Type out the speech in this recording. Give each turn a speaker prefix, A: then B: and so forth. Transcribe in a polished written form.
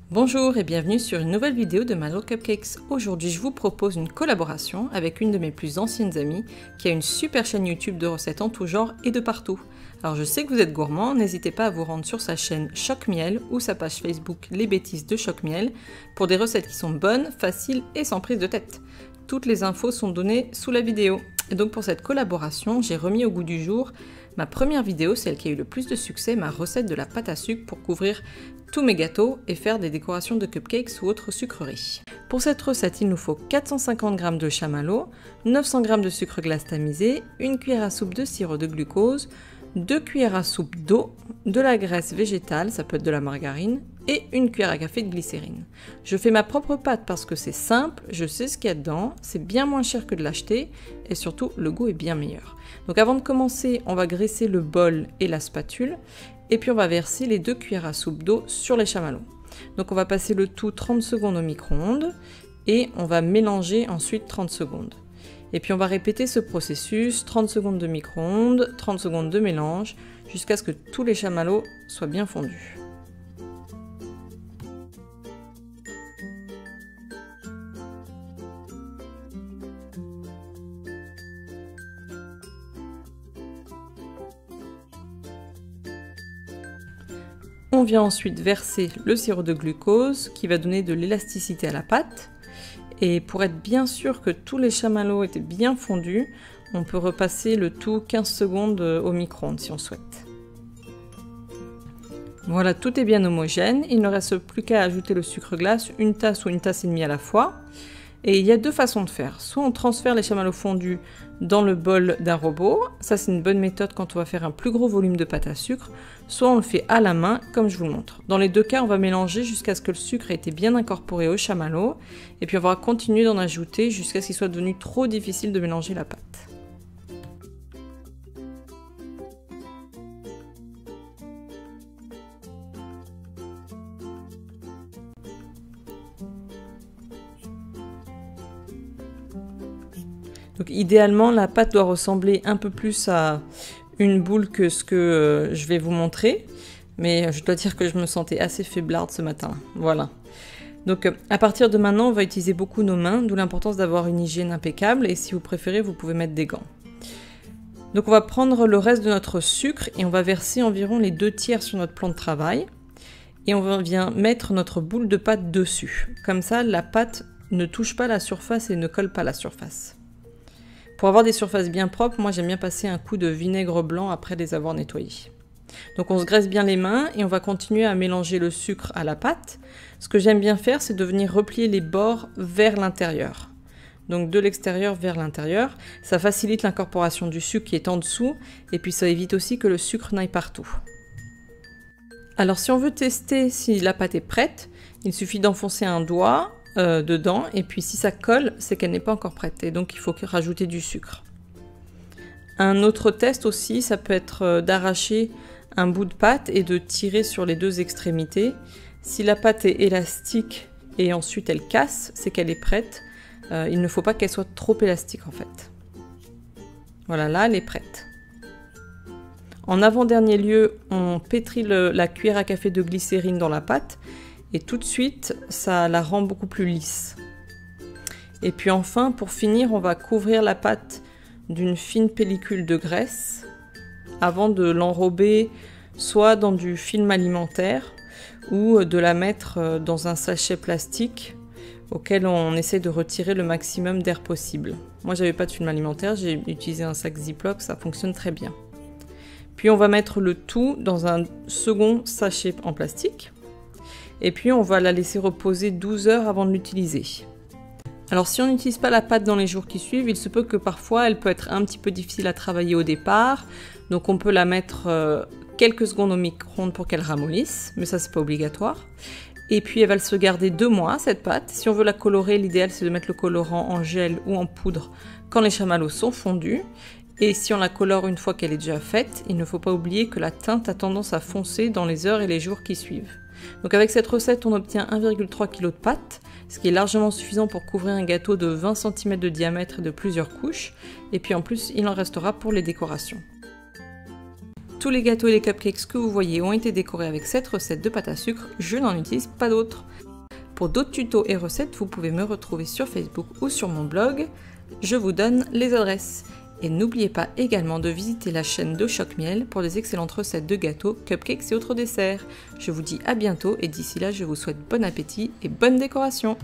A: Bonjour et bienvenue sur une nouvelle vidéo de Malo Cupcakes. Aujourd'hui je vous propose une collaboration avec une de mes plus anciennes amies qui a une super chaîne YouTube de recettes en tout genre et de partout. Alors je sais que vous êtes gourmand, n'hésitez pas à vous rendre sur sa chaîne Choc Miel ou sa page Facebook Les Bêtises de Choc Miel pour des recettes qui sont bonnes, faciles et sans prise de tête. Toutes les infos sont données sous la vidéo. Et donc pour cette collaboration, j'ai remis au goût du jour ma première vidéo, celle qui a eu le plus de succès, ma recette de la pâte à sucre pour couvrir tous mes gâteaux et faire des décorations de cupcakes ou autres sucreries. Pour cette recette, il nous faut 450 g de chamallow, 900 g de sucre glace tamisé, une cuillère à soupe de sirop de glucose, 2 cuillères à soupe d'eau, de la graisse végétale, ça peut être de la margarine, et une cuillère à café de glycérine. Je fais ma propre pâte parce que c'est simple, je sais ce qu'il y a dedans, c'est bien moins cher que de l'acheter, et surtout le goût est bien meilleur. Donc avant de commencer, on va graisser le bol et la spatule, et puis on va verser les 2 cuillères à soupe d'eau sur les chamallows. Donc on va passer le tout 30 secondes au micro-ondes, et on va mélanger ensuite 30 secondes. Et puis on va répéter ce processus, 30 secondes de micro-ondes, 30 secondes de mélange, jusqu'à ce que tous les chamallows soient bien fondus. On vient ensuite verser le sirop de glucose qui va donner de l'élasticité à la pâte. Et pour être bien sûr que tous les chamallows étaient bien fondus, on peut repasser le tout 15 secondes au micro-ondes si on souhaite. Voilà, tout est bien homogène. Il ne reste plus qu'à ajouter le sucre glace, une tasse ou une tasse et demie à la fois. Et il y a deux façons de faire. Soit on transfère les chamallows fondus dans le bol d'un robot, ça c'est une bonne méthode quand on va faire un plus gros volume de pâte à sucre, soit on le fait à la main comme je vous le montre. Dans les deux cas, on va mélanger jusqu'à ce que le sucre ait été bien incorporé au chamallow, et puis on va continuer d'en ajouter jusqu'à ce qu'il soit devenu trop difficile de mélanger la pâte. Donc idéalement, la pâte doit ressembler un peu plus à une boule que ce que je vais vous montrer. Mais je dois dire que je me sentais assez faiblarde ce matin. Voilà. Donc à partir de maintenant, on va utiliser beaucoup nos mains, d'où l'importance d'avoir une hygiène impeccable. Et si vous préférez, vous pouvez mettre des gants. Donc on va prendre le reste de notre sucre et on va verser environ les 2/3 sur notre plan de travail. Et on vient mettre notre boule de pâte dessus. Comme ça, la pâte ne touche pas la surface et ne colle pas la surface. Pour avoir des surfaces bien propres, moi j'aime bien passer un coup de vinaigre blanc après les avoir nettoyées. Donc on se graisse bien les mains et on va continuer à mélanger le sucre à la pâte. Ce que j'aime bien faire, c'est de venir replier les bords vers l'intérieur. Donc de l'extérieur vers l'intérieur, ça facilite l'incorporation du sucre qui est en dessous et puis ça évite aussi que le sucre n'aille partout. Alors si on veut tester si la pâte est prête, il suffit d'enfoncer un doigt dedans, et puis si ça colle, c'est qu'elle n'est pas encore prête, et donc il faut rajouter du sucre. Un autre test aussi, ça peut être d'arracher un bout de pâte et de tirer sur les deux extrémités. Si la pâte est élastique et ensuite elle casse, c'est qu'elle est prête. Il ne faut pas qu'elle soit trop élastique en fait. Voilà, là elle est prête. En avant-dernier lieu, on pétrit la cuillère à café de glycérine dans la pâte, et tout de suite, ça la rend beaucoup plus lisse. Et puis enfin, pour finir, on va couvrir la pâte d'une fine pellicule de graisse avant de l'enrober soit dans du film alimentaire ou de la mettre dans un sachet plastique auquel on essaie de retirer le maximum d'air possible. Moi, j'avais pas de film alimentaire, j'ai utilisé un sac Ziploc, ça fonctionne très bien. Puis on va mettre le tout dans un second sachet en plastique. Et puis on va la laisser reposer 12 heures avant de l'utiliser. Alors si on n'utilise pas la pâte dans les jours qui suivent, il se peut que parfois elle peut être un petit peu difficile à travailler au départ. Donc on peut la mettre quelques secondes au micro-ondes pour qu'elle ramollisse, mais ça c'est pas obligatoire. Et puis elle va se garder 2 mois cette pâte. Si on veut la colorer, l'idéal c'est de mettre le colorant en gel ou en poudre quand les chamallows sont fondus. Et si on la colore une fois qu'elle est déjà faite, il ne faut pas oublier que la teinte a tendance à foncer dans les heures et les jours qui suivent. Donc avec cette recette, on obtient 1,3 kg de pâte, ce qui est largement suffisant pour couvrir un gâteau de 20 cm de diamètre et de plusieurs couches. Et puis en plus, il en restera pour les décorations. Tous les gâteaux et les cupcakes que vous voyez ont été décorés avec cette recette de pâte à sucre, je n'en utilise pas d'autres. Pour d'autres tutos et recettes, vous pouvez me retrouver sur Facebook ou sur mon blog, je vous donne les adresses. Et n'oubliez pas également de visiter la chaîne de Choc Miel pour des excellentes recettes de gâteaux, cupcakes et autres desserts. Je vous dis à bientôt et d'ici là je vous souhaite bon appétit et bonne décoration.